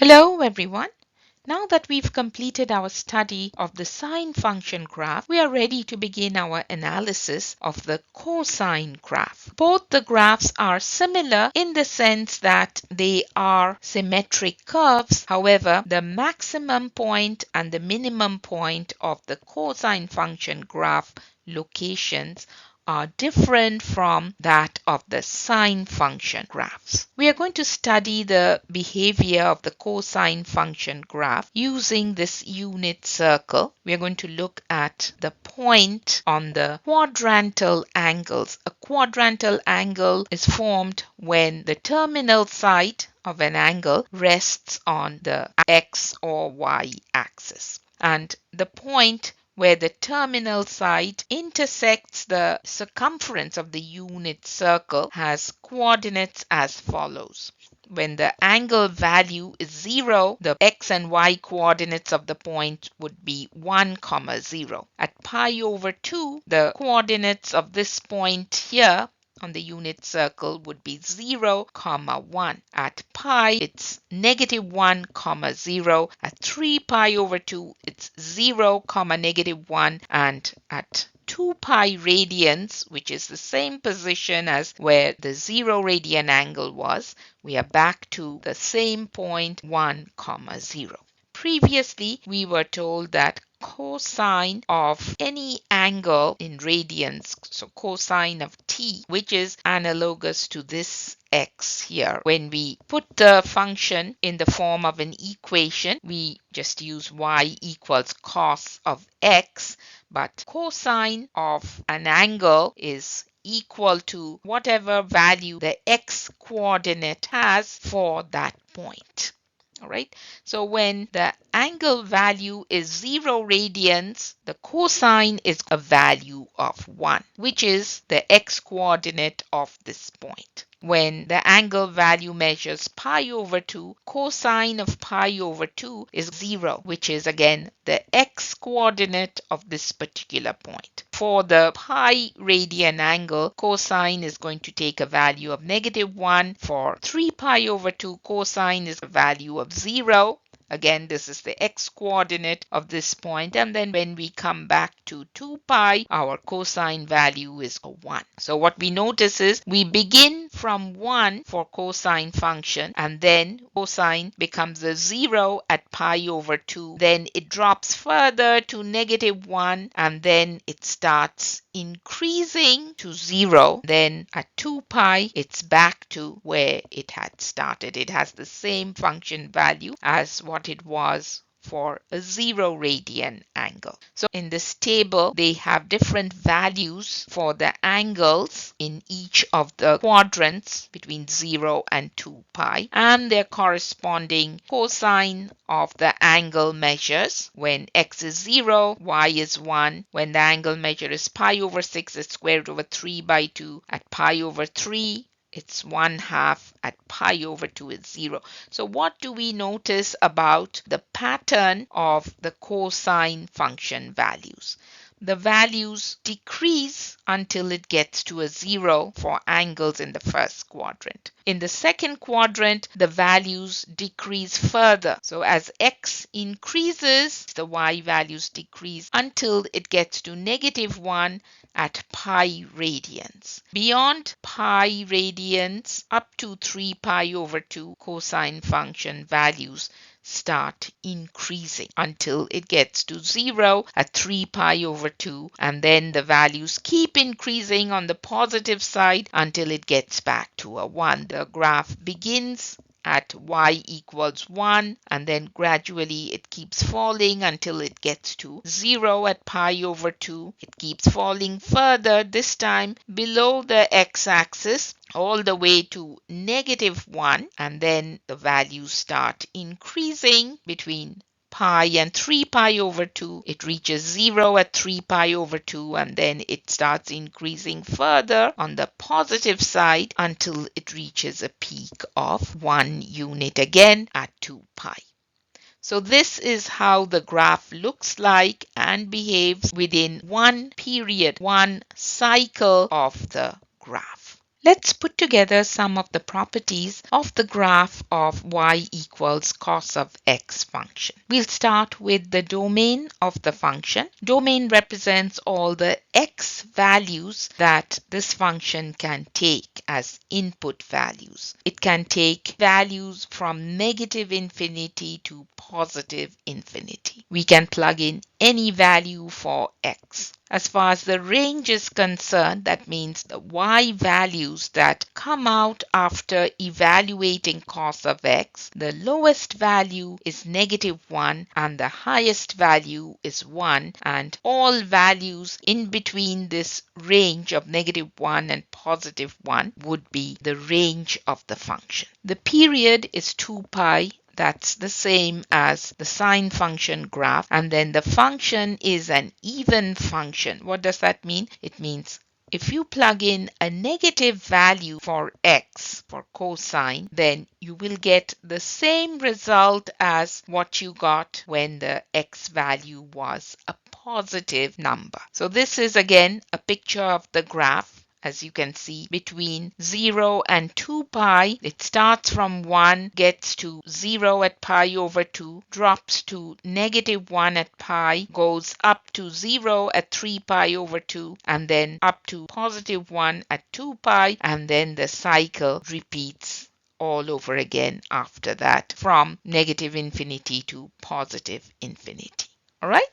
Hello everyone. Now that we've completed our study of the sine function graph, we are ready to begin our analysis of the cosine graph. Both the graphs are similar in the sense that they are symmetric curves. However, the maximum point and the minimum point of the cosine function graph locations are different from that of the sine function graphs. We are going to study the behavior of the cosine function graph using this unit circle. We are going to look at the point on the quadrantal angles. A quadrantal angle is formed when the terminal side of an angle rests on the x or y axis. And the point where the terminal side intersects the circumference of the unit circle has coordinates as follows. When the angle value is 0, the x and y coordinates of the point would be 1, 0. At pi over 2, the coordinates of this point here on the unit circle would be 0, 1. At pi, it's -1, 0. At 3 pi over 2, it's 0, -1. And at 2 pi radians, which is the same position as where the 0 radian angle was, we are back to the same point 1, 0. Previously, we were told that cosine of any angle in radians, so cosine of t, which is analogous to this x here. When we put the function in the form of an equation, we just use y equals cos of x, but cosine of an angle is equal to whatever value the x coordinate has for that point. All right. So when the angle value is 0 radians, the cosine is a value of 1, which is the x coordinate of this point. When the angle value measures pi over 2, cosine of pi over 2 is 0, which is again the x coordinate of this particular point. For the pi radian angle, cosine is going to take a value of -1. For 3 pi over 2, cosine is a value of 0. Again, this is the x coordinate of this point. And then when we come back to 2 pi, our cosine value is 1. So what we notice is we begin from 1 for cosine function, and then cosine becomes a 0 at pi over 2. Then it drops further to -1, and then it starts increasing to 0. Then at 2 pi, it's back to where it had started. It has the same function value as what it was for a 0 radian angle. So in this table, they have different values for the angles in each of the quadrants between 0 and 2 pi and their corresponding cosine of the angle measures. When x is 0, y is 1. When the angle measure is pi over 6, it's square root over 3 by 2. At pi over 3, it's 1/2. At pi over 2 is 0. So what do we notice about the pattern of the cosine function values? The values decrease until it gets to a 0 for angles in the first quadrant. In the second quadrant, the values decrease further. So as x increases, the y values decrease until it gets to -1 at pi radians. Beyond pi radians, up to 3 pi over 2, cosine function values start increasing until it gets to 0 at 3 pi over 2, and then the values keep increasing on the positive side until it gets back to a 1. The graph begins at y equals 1, and then gradually it keeps falling until it gets to 0 at pi over 2. It keeps falling further, this time below the x-axis, all the way to -1, and then the values start increasing between pi and 3 pi over 2. It reaches 0 at 3 pi over 2, and then it starts increasing further on the positive side until it reaches a peak of 1 unit again at 2 pi. So this is how the graph looks like and behaves within one period, one cycle of the graph. Let's put together some of the properties of the graph of y equals cos of x function. We'll start with the domain of the function. Domain represents all the x values that this function can take as input values. It can take values from negative infinity to positive infinity. We can plug in any value for x. As far as the range is concerned, that means the y values that come out after evaluating cos of x, the lowest value is -1 and the highest value is 1, and all values in between this range of -1 and +1 would be the range of the function. The period is 2 pi. That's the same as the sine function graph. And then the function is an even function. What does that mean? It means if you plug in a negative value for x, for cosine, then you will get the same result as what you got when the x value was a positive number. So this is again a picture of the graph. As you can see, between 0 and 2 pi, it starts from 1, gets to 0 at pi over 2, drops to -1 at pi, goes up to 0 at 3 pi over 2, and then up to +1 at 2 pi, and then the cycle repeats all over again after that from negative infinity to positive infinity. All right?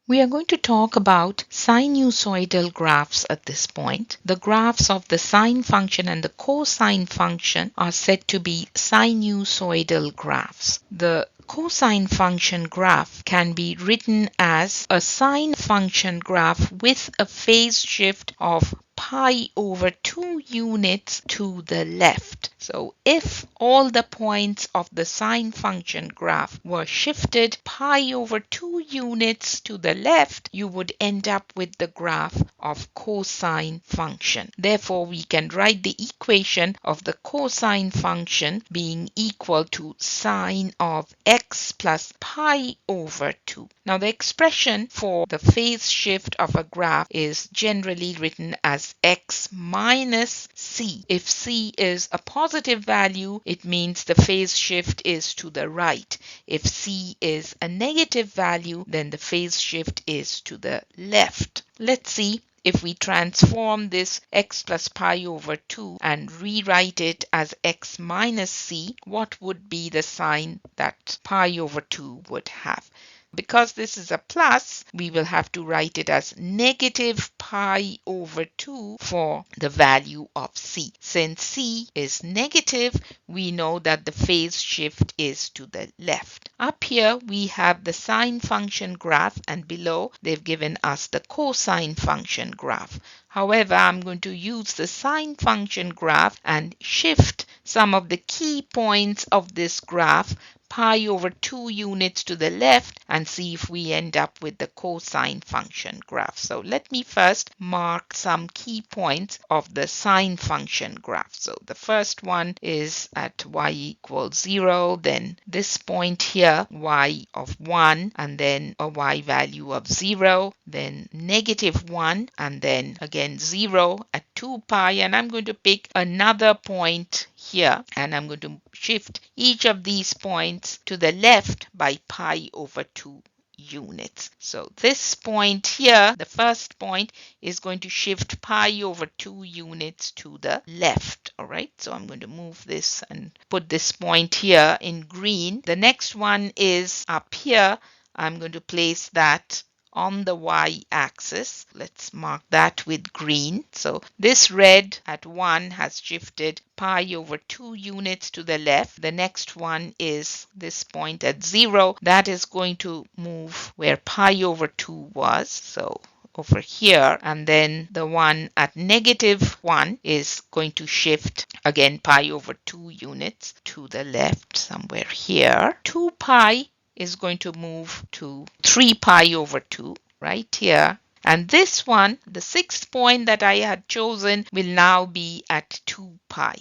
We are going to talk about sinusoidal graphs at this point. The graphs of the sine function and the cosine function are said to be sinusoidal graphs. The cosine function graph can be written as a sine function graph with a phase shift of pi over 2 units to the left. So if all the points of the sine function graph were shifted pi over 2 units to the left, you would end up with the graph of cosine function. Therefore, we can write the equation of the cosine function being equal to sine of x plus pi over 2. Now, the expression for the phase shift of a graph is generally written as x minus c. If c is a positive value, it means the phase shift is to the right. If c is a negative value, then the phase shift is to the left. Let's see if we transform this x plus pi over 2 and rewrite it as x minus c, what would be the sign that pi over 2 would have? Because this is a plus, we will have to write it as negative pi over 2 for the value of c. Since c is negative, we know that the phase shift is to the left. Up here, we have the sine function graph, and below, they've given us the cosine function graph. However, I'm going to use the sine function graph and shift some of the key points of this graph pi over 2 units to the left and see if we end up with the cosine function graph. So let me first mark some key points of the sine function graph. So the first one is at y equals 0, then this point here, y of 1, and then a y value of 0, then -1, and then again 0 at 2 pi, and I'm going to pick another point here, and I'm going to shift each of these points to the left by pi over 2 units. So this point here, the first point, is going to shift pi over 2 units to the left. All right, so I'm going to move this and put this point here in green. The next one is up here. I'm going to place that on the y-axis. Let's mark that with green. So this red at 1 has shifted pi over 2 units to the left. The next one is this point at 0. That is going to move where pi over 2 was. So over here, and then the one at -1 is going to shift again pi over 2 units to the left somewhere here. 2 pi is going to move to 3 pi over 2 right here. And this one, the sixth point that I had chosen, will now be at 2 pi.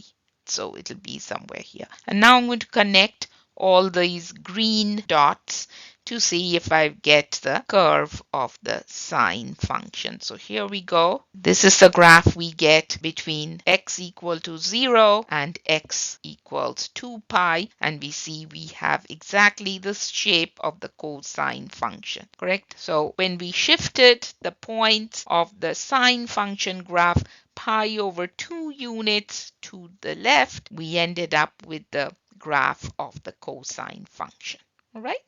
So it'll be somewhere here. And now I'm going to connect all these green dots to see if I get the curve of the sine function. So here we go. This is the graph we get between x equal to 0 and x equals 2 pi, and we see we have exactly the shape of the cosine function, correct? So when we shifted the points of the sine function graph pi over 2 units to the left, we ended up with the graph of the cosine function. All right?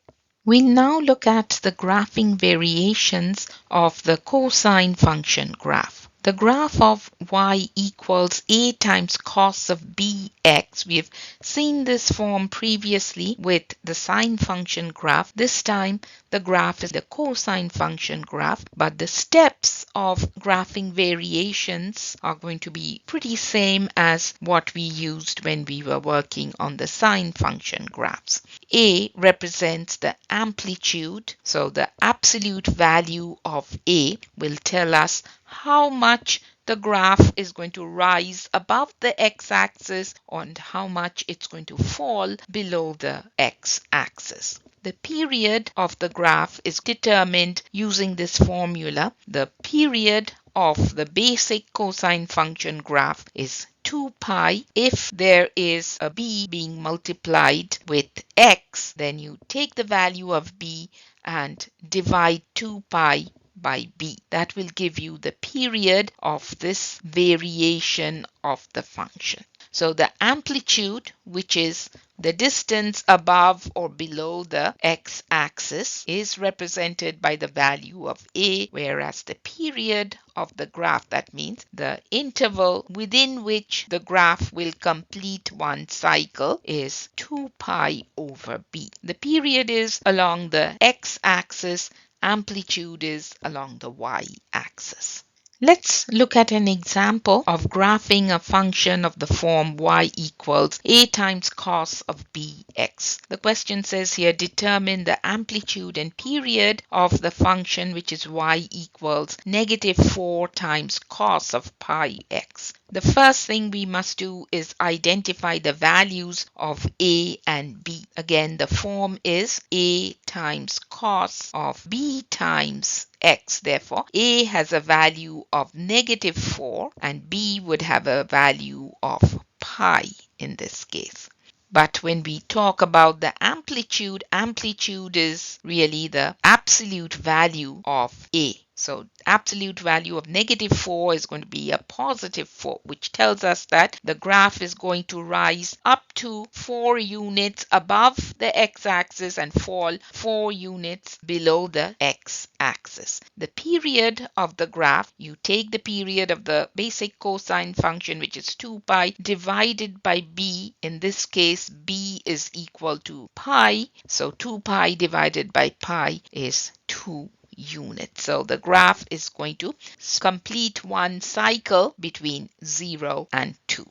We'll now look at the graphing variations of the cosine function graph. The graph of y equals a times cos of bx. We have seen this form previously with the sine function graph. This time the graph is the cosine function graph, but the steps of graphing variations are going to be pretty same as what we used when we were working on the sine function graphs. A represents the amplitude, so the absolute value of A will tell us how much the graph is going to rise above the x-axis and how much it's going to fall below the x-axis. The period of the graph is determined using this formula. The period of the basic cosine function graph is 2 pi. If there is a b being multiplied with x, then you take the value of b and divide 2 pi by b. That will give you the period of this variation of the function. So the amplitude, which is the distance above or below the x-axis, is represented by the value of a, whereas the period of the graph, that means the interval within which the graph will complete one cycle, is 2 pi over b. The period is along the x-axis, amplitude is along the y-axis. Let's look at an example of graphing a function of the form y equals a times cos of bx. The question says here, determine the amplitude and period of the function which is y equals -4 times cos of pi x. The first thing we must do is identify the values of a and b. Again, the form is a times cos of b times x. Therefore, a has a value of -4 and b would have a value of pi in this case. But when we talk about the amplitude, amplitude is really the absolute value of a. So absolute value of -4 is going to be a +4, which tells us that the graph is going to rise up to 4 units above the x-axis and fall 4 units below the x-axis. The period of the graph, you take the period of the basic cosine function, which is 2 pi, divided by b. In this case, b is equal to pi. So 2 pi divided by pi is 2 units. So the graph is going to complete one cycle between 0 and 2.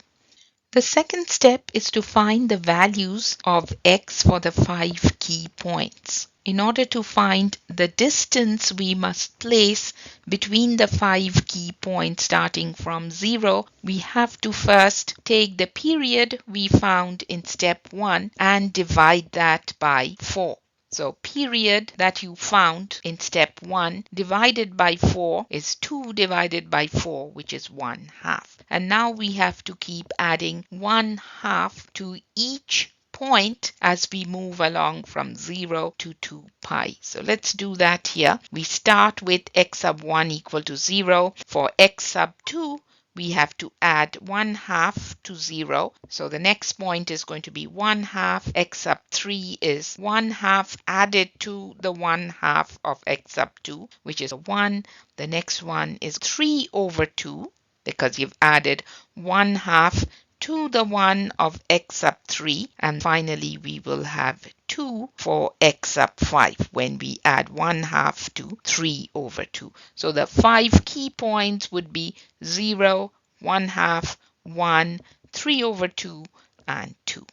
The second step is to find the values of x for the 5 key points. In order to find the distance we must place between the 5 key points starting from 0, we have to first take the period we found in step 1 and divide that by 4. So period that you found in step 1 divided by 4 is 2 divided by 4, which is 1/2. And now we have to keep adding 1/2 to each point as we move along from 0 to 2 pi. So let's do that here. We start with x sub 1 equal to 0. For x sub 2, we have to add 1/2 to 0. So the next point is going to be 1/2. X sub 3 is 1/2 added to the 1/2 of x sub 2, which is a 1. The next one is 3 over 2 because you've added 1/2 to the 1 of x sub 3. And finally, we will have 2 for x sub 5 when we add 1/2 to 3 over 2. So the 5 key points would be 0, 1/2, 1, 3 over 2, and 2.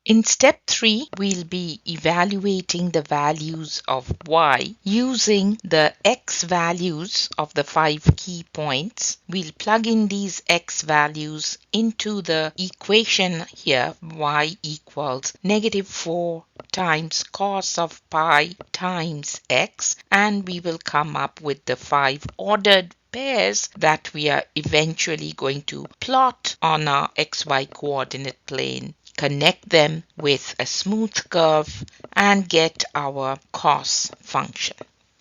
In step 3, we'll be evaluating the values of y using the x values of the 5 key points. We'll plug in these x values into the equation here, y equals -4 times cos of pi times x, and we will come up with the 5 ordered pairs that we are eventually going to plot on our xy coordinate plane, connect them with a smooth curve, and get our cos function.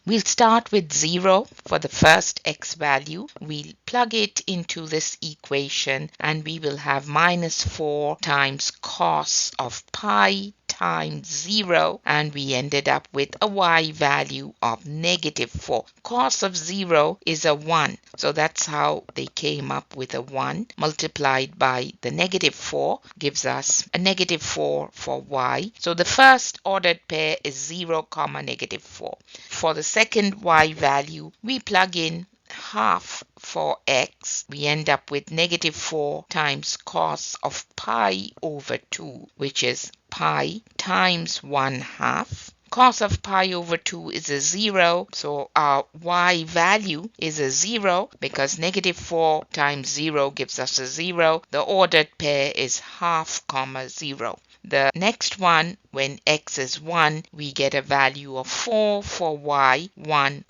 We'll start with 0 for the first x value. We'll plug it into this equation and we will have -4 times cos of pi times 0, and we ended up with a y value of -4. Cos of 0 is a 1, so that's how they came up with a 1 multiplied by the -4 gives us a -4 for y. So the first ordered pair is 0, -4. For the second y value, we plug in half for x. We end up with -4 times cos of pi over 2, which is pi times 1/2. Cos of pi over 2 is a 0, so our y value is a 0 because -4 times 0 gives us a 0. The ordered pair is 1/2, 0. The next one, when x is 1, we get a value of 4 for y, 1,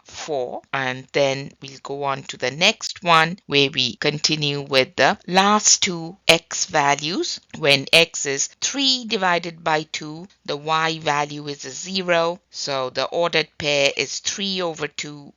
4, and then we'll go on to the next one where we continue with the last two x values. When x is 3 divided by 2, the y value is a 0, so the ordered pair is 3 over 2,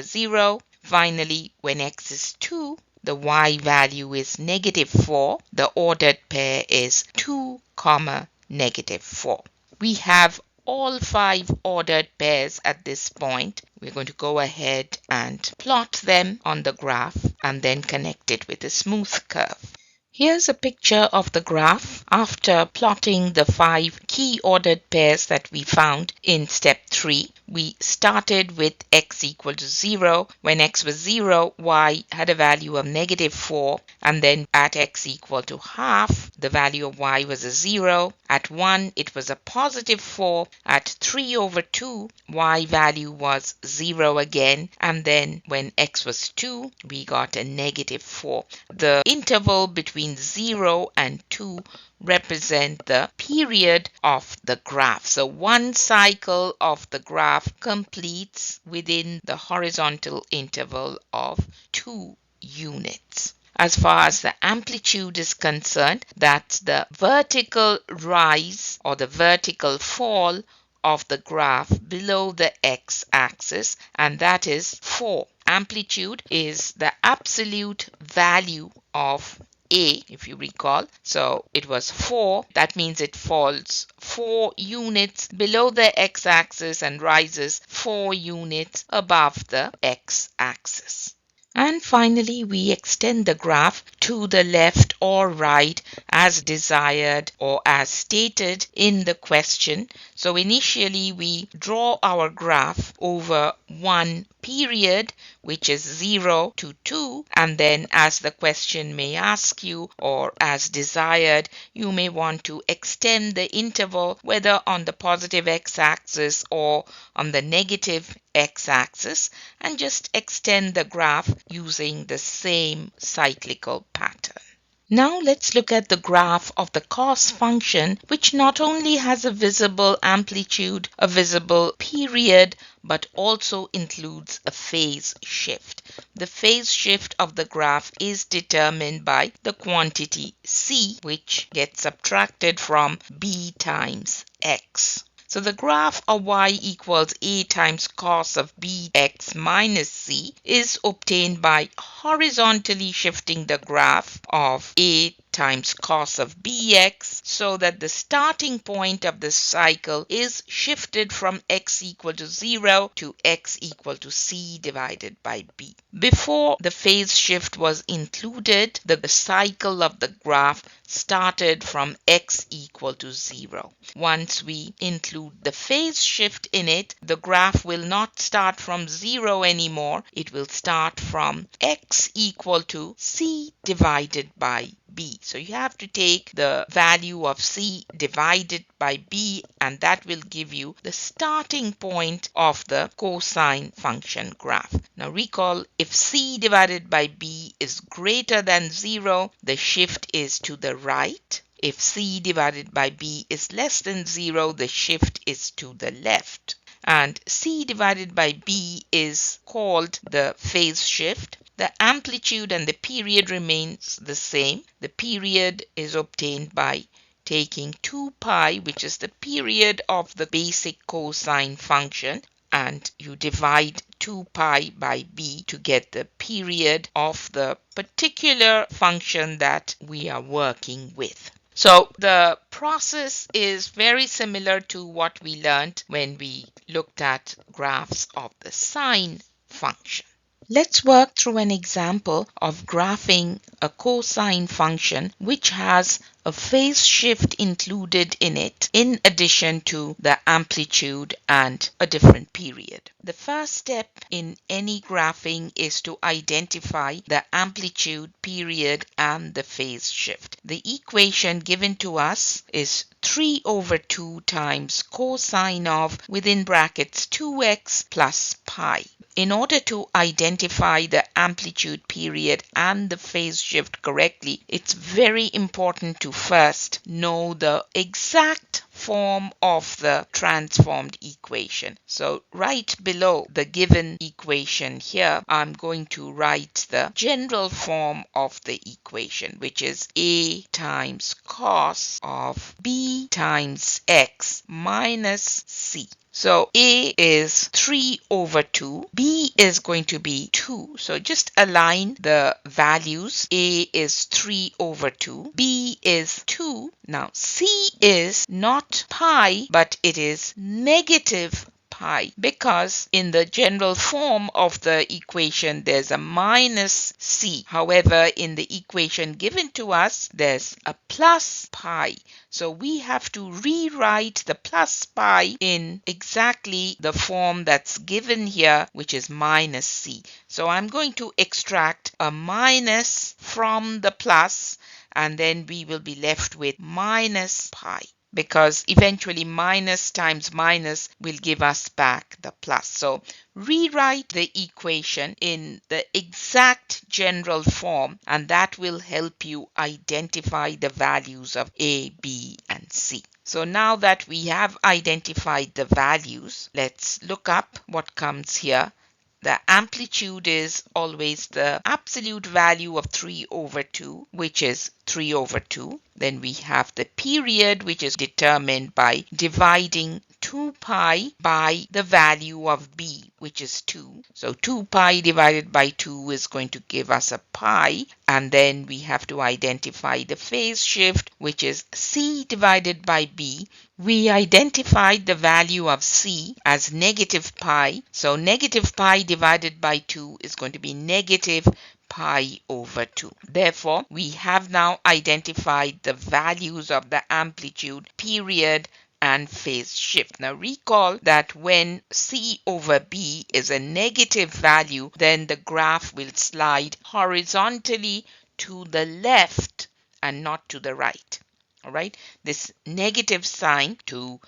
0. Finally, when x is 2, the y value is -4. The ordered pair is 2, -4. We have all 5 ordered pairs at this point. We're going to go ahead and plot them on the graph and then connect it with a smooth curve. Here's a picture of the graph after plotting the 5 key ordered pairs that we found in step 3. We started with x equal to 0. When x was 0, y had a value of -4, and then at x equal to half, the value of y was a 0. At 1, it was a +4. At 3 over 2, y value was 0 again, and then when x was 2, we got a -4. The interval between 0 and 2 represent the period of the graph. So one cycle of the graph completes within the horizontal interval of 2 units. As far as the amplitude is concerned, that's the vertical rise or the vertical fall of the graph below the x-axis, and that is 4. Amplitude is the absolute value of A, if you recall. So it was 4. That means it falls 4 units below the x-axis and rises 4 units above the x-axis. And finally, we extend the graph to the left or right as desired or as stated in the question. So initially, we draw our graph over one period, which is 0 to 2, and then as the question may ask you or as desired, you may want to extend the interval whether on the positive x-axis or on the negative x-axis, and just extend the graph using the same cyclical pattern. Now let's look at the graph of the cos function, which not only has a visible amplitude, a visible period, but also includes a phase shift. The phase shift of the graph is determined by the quantity c, which gets subtracted from b times x. So the graph of y equals a times cos of bx minus c is obtained by horizontally shifting the graph of a times cos of bx so that the starting point of the cycle is shifted from x equal to 0 to x equal to c divided by b. Before the phase shift was included, the cycle of the graph started from x equal to 0. Once we include the phase shift in it, the graph will not start from 0 anymore. It will start from x equal to c divided by b. b. So you have to take the value of c divided by b, and that will give you the starting point of the cosine function graph. Now recall, if c divided by b is greater than 0, the shift is to the right. If c divided by b is less than 0, the shift is to the left. And c divided by b is called the phase shift. The amplitude and the period remains the same. The period is obtained by taking 2 pi, which is the period of the basic cosine function, and you divide 2 pi by b to get the period of the particular function that we are working with. So the process is very similar to what we learned when we looked at graphs of the sine function. Let's work through an example of graphing a cosine function which has a phase shift included in it, in addition to the amplitude and a different period. The first step in any graphing is to identify the amplitude, period, and the phase shift. The equation given to us is 3/2 times cosine of, within brackets, 2x plus pi. In order to identify the amplitude, period, and the phase shift correctly, it's very important to first know the exact form of the transformed equation. So right below the given equation here, I'm going to write the general form of the equation, which is a times cos of b times x minus c. So a is 3/2, b is going to be 2. So just align the values. A is 3/2, b is 2. Now c is not pi, but it is negative pi, because in the general form of the equation there's a minus c. However, in the equation given to us there's a plus pi. So we have to rewrite the plus pi in exactly the form that's given here, which is minus c. So I'm going to extract a minus from the plus, and then we will be left with minus pi, because eventually minus times minus will give us back the plus. So rewrite the equation in the exact general form, and that will help you identify the values of a, b, and c. So now that we have identified the values, let's look up what comes here. The amplitude is always the absolute value of 3/2, which is 3/2. Then we have the period, which is determined by dividing 2 pi by the value of b, which is 2. So 2 pi divided by 2 is going to give us a pi. And then we have to identify the phase shift, which is c divided by b. We identified the value of c as negative pi. So negative pi divided by 2 is going to be negative pi/2. Therefore, we have now identified the values of the amplitude, period, and phase shift. Now recall that when c/b is a negative value, then the graph will slide horizontally to the left and not to the right. All right, this negative sign to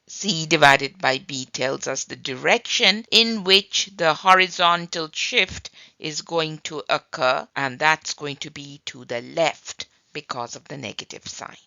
c divided by b tells us the direction in which the horizontal shift is going to occur, and that's going to be to the left because of the negative sign.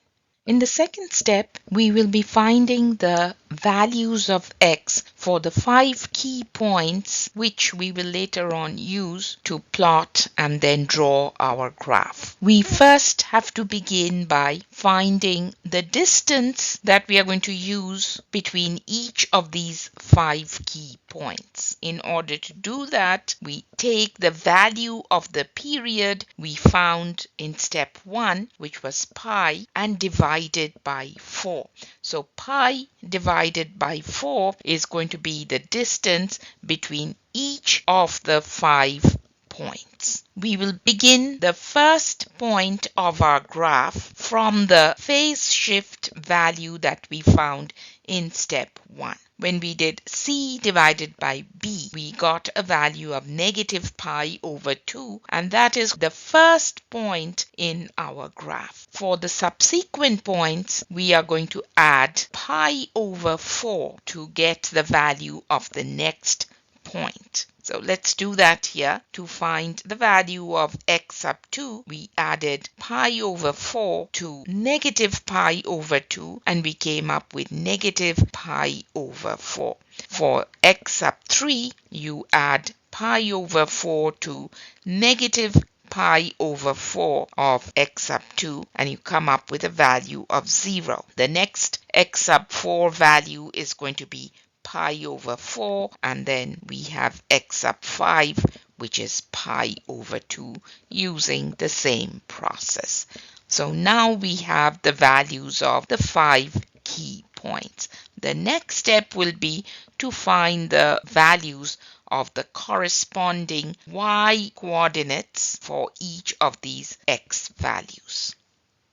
In the second step, we will be finding the values of x for the 5 key points, which we will later on use to plot and then draw our graph. We first have to begin by finding the distance that we are going to use between each of these 5 key points. In order to do that, we take the value of the period we found in step 1, which was pi, and divide it by 4. So pi divided by 4 is going to be the distance between each of the 5 points. We will begin the first point of our graph from the phase shift value that we found in step 1. When we did c divided by b, we got a value of negative pi over 2, and that is the first point in our graph. For the subsequent points, we are going to add pi over 4 to get the value of the next point. So let's do that here. To find the value of x sub 2, we added pi over 4 to negative pi over 2, and we came up with negative pi over 4. For x sub 3, you add pi over 4 to negative pi over 4 of x sub 2, and you come up with a value of 0. The next x sub 4 value is going to be pi over 4, and then we have x sub 5, which is pi over 2, using the same process. So now we have the values of the 5 key points. The next step will be to find the values of the corresponding y coordinates for each of these x values.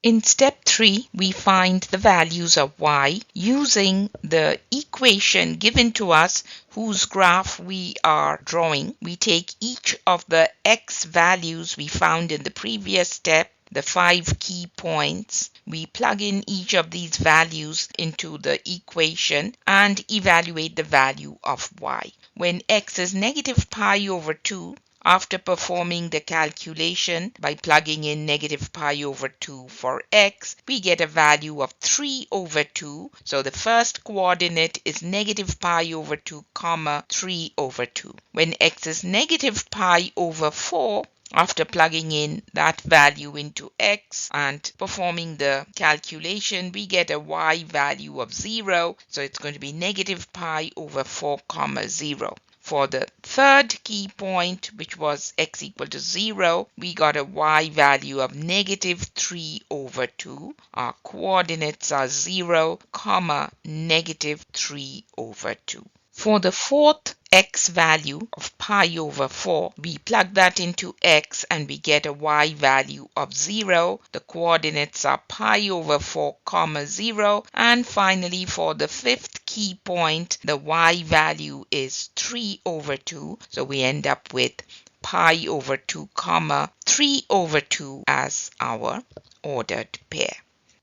In step 3, we find the values of y using the equation given to us whose graph we are drawing. We take each of the x values we found in the previous step, the 5 key points. We plug in each of these values into the equation and evaluate the value of y. When x is negative pi over 2, after performing the calculation by plugging in negative pi over 2 for x, we get a value of 3 over 2. So the first coordinate is negative pi over 2, comma 3 over 2. When x is negative pi over 4, after plugging in that value into x and performing the calculation, we get a y value of 0. So it's going to be negative pi over 4, comma 0. For the third key point, which was x equal to 0, we got a y value of negative 3 over 2. Our coordinates are 0, comma negative 3 over 2. For the fourth x value of pi over 4, we plug that into x and we get a y value of 0. The coordinates are pi over 4, comma 0. And finally, for the fifth key point, the y value is 3 over 2. So we end up with pi over 2, comma 3 over 2 as our ordered pair.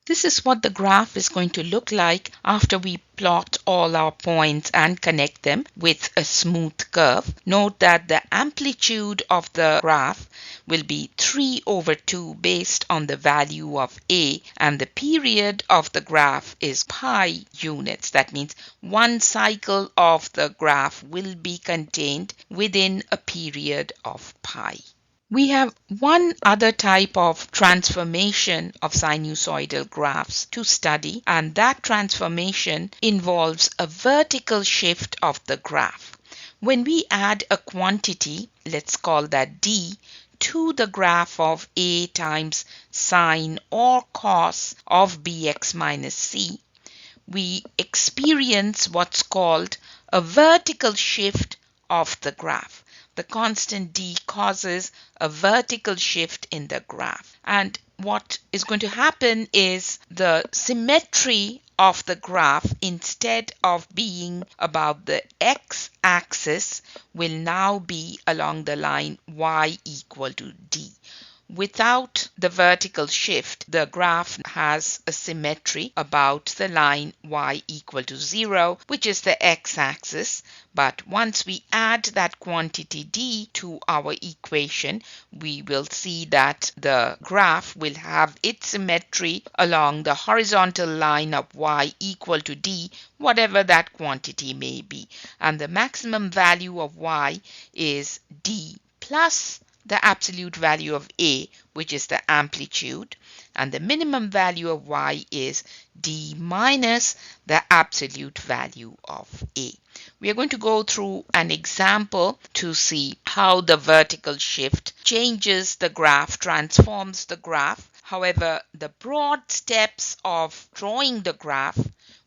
This is what the graph is going to look like after we plot all our points and connect them with a smooth curve. Note that the amplitude of the graph will be 3 over 2 based on the value of a, and the period of the graph is pi units. That means one cycle of the graph will be contained within a period of pi. We have one other type of transformation of sinusoidal graphs to study, and that transformation involves a vertical shift of the graph. When we add a quantity, let's call that d, to the graph of a times sine or cos of bx minus c, we experience what's called a vertical shift of the graph. The constant d causes a vertical shift in the graph. And what is going to happen is the symmetry of the graph, instead of being about the x-axis, will now be along the line y equal to d. Without the vertical shift, the graph has a symmetry about the line y equal to 0, which is the x-axis. But once we add that quantity d to our equation, we will see that the graph will have its symmetry along the horizontal line of y equal to d, whatever that quantity may be. And the maximum value of y is d plus the absolute value of a, which is the amplitude, and the minimum value of y is d minus the absolute value of a. We are going to go through an example to see how the vertical shift changes the graph, transforms the graph. However, the broad steps of drawing the graph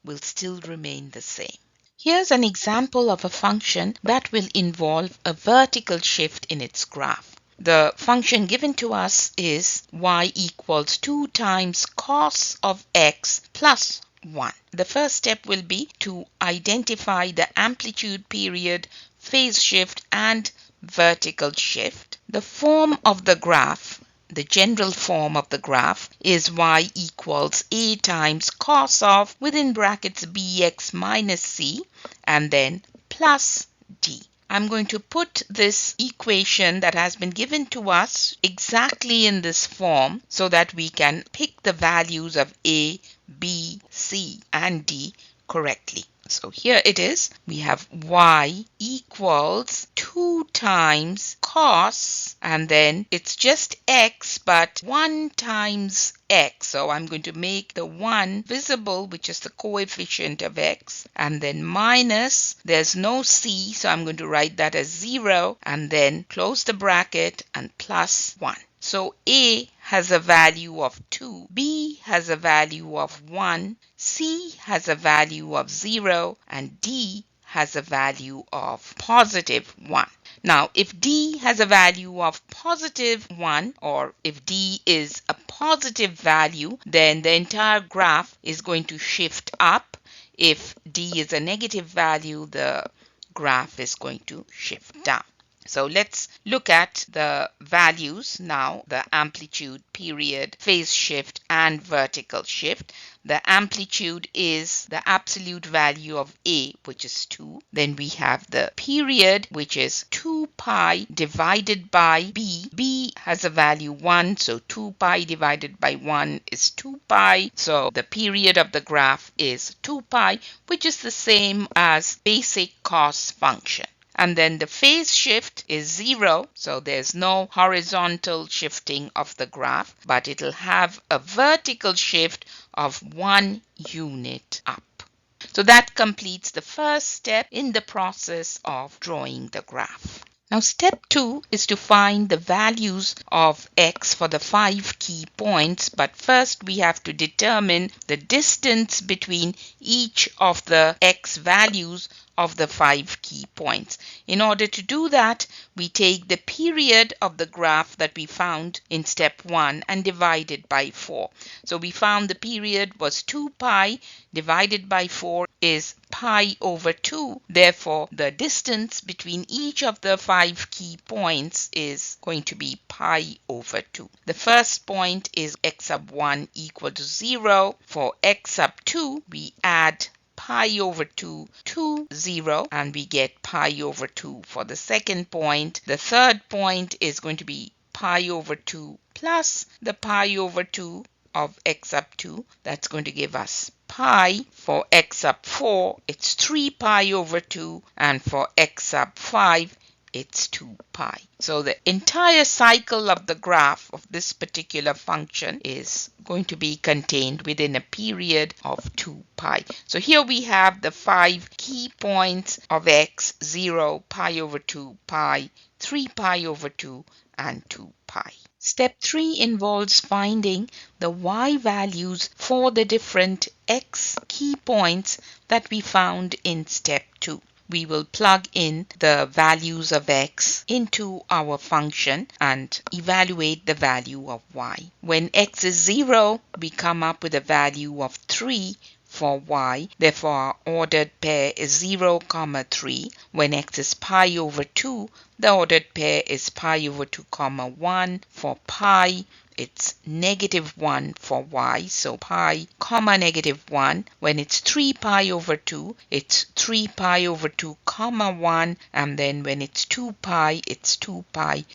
will still remain the same. Here's an example of a function that will involve a vertical shift in its graph. The function given to us is y equals 2 times cos of x plus 1. The first step will be to identify the amplitude, period, phase shift, and vertical shift. The form of the graph, the general form of the graph, is y equals a times cos of, within brackets, bx minus c, and then plus d. I'm going to put this equation that has been given to us exactly in this form so that we can pick the values of a, b, c, and d correctly. So here it is. We have y equals 2 times cos, and then it's just x, but 1 times x. So I'm going to make the 1 visible, which is the coefficient of x, and then minus, there's no c, so I'm going to write that as 0, and then close the bracket and plus 1. So a has a value of 2, b has a value of 1, c has a value of 0, and d has a value of positive 1. Now, if d has a value of positive 1, or if d is a positive value, then the entire graph is going to shift up. If d is a negative value, the graph is going to shift down. So let's look at the values now, the amplitude, period, phase shift, and vertical shift. The amplitude is the absolute value of a, which is 2. Then we have the period, which is 2 pi divided by b. b has a value 1, so 2 pi divided by 1 is 2 pi. So the period of the graph is 2 pi, which is the same as basic cos function. And then the phase shift is 0, so there's no horizontal shifting of the graph, but it'll have a vertical shift of 1 unit up. So that completes the first step in the process of drawing the graph. Now step 2 is to find the values of x for the 5 key points, but first we have to determine the distance between each of the x values of the 5 key points. In order to do that, we take the period of the graph that we found in step 1 and divide it by 4. So we found the period was 2 pi divided by 4 is pi over 2. Therefore, the distance between each of the 5 key points is going to be pi over 2. The first point is x sub 1 equal to 0. For x sub 2, we add pi over 2 to 0, and we get pi over 2 for the second point. The third point is going to be pi over 2 plus the pi over 2 of x sub 2. That's going to give us pi. For x sub 4, it's 3 pi over 2, and for x sub 5, it's 2 pi. So the entire cycle of the graph of this particular function is going to be contained within a period of 2 pi. So here we have the 5 key points of x: 0, pi over 2, pi, 3 pi over 2, and 2 pi. Step 3 involves finding the y values for the different x key points that we found in step 2. We will plug in the values of x into our function and evaluate the value of y. When x is 0, we come up with a value of 3 for y. Therefore, our ordered pair is 0, 3. When x is pi over 2, the ordered pair is pi over 2, 1. For pi, it's -1 for y, so pi, negative 1. When it's 3 pi over 2, it's 3 pi over 2, 1. And then when it's 2 pi, it's 2 pi,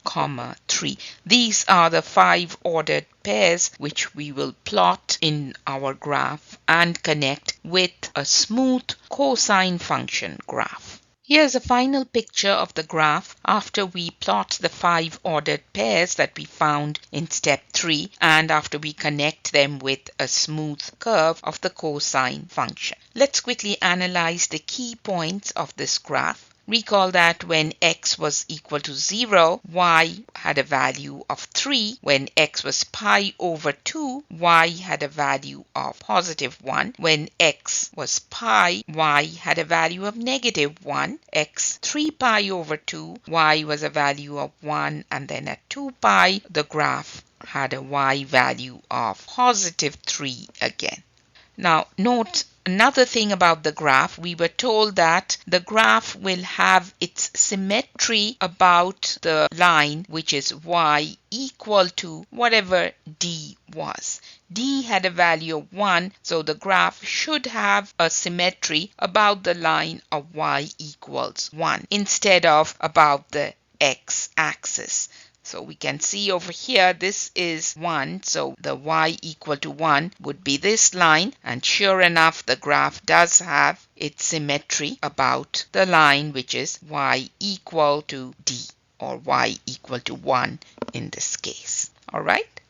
3. These are the 5 ordered pairs which we will plot in our graph and connect with a smooth cosine function graph. Here's a final picture of the graph after we plot the 5 ordered pairs that we found in step 3 and after we connect them with a smooth curve of the cosine function. Let's quickly analyze the key points of this graph. Recall that when x was equal to 0, y had a value of 3. When x was pi over 2, y had a value of +1. When x was pi, y had a value of -1. x 3 pi over 2, y was a value of 1. And then at 2 pi, the graph had a y value of +3 again. Now, note another thing about the graph. We were told that the graph will have its symmetry about the line, which is y equal to whatever d was. D had a value of 1, so the graph should have a symmetry about the line of y equals 1 instead of about the x-axis. So we can see over here this is 1, so the y equal to 1 would be this line, and sure enough the graph does have its symmetry about the line which is y equal to d, or y equal to 1 in this case. Alright?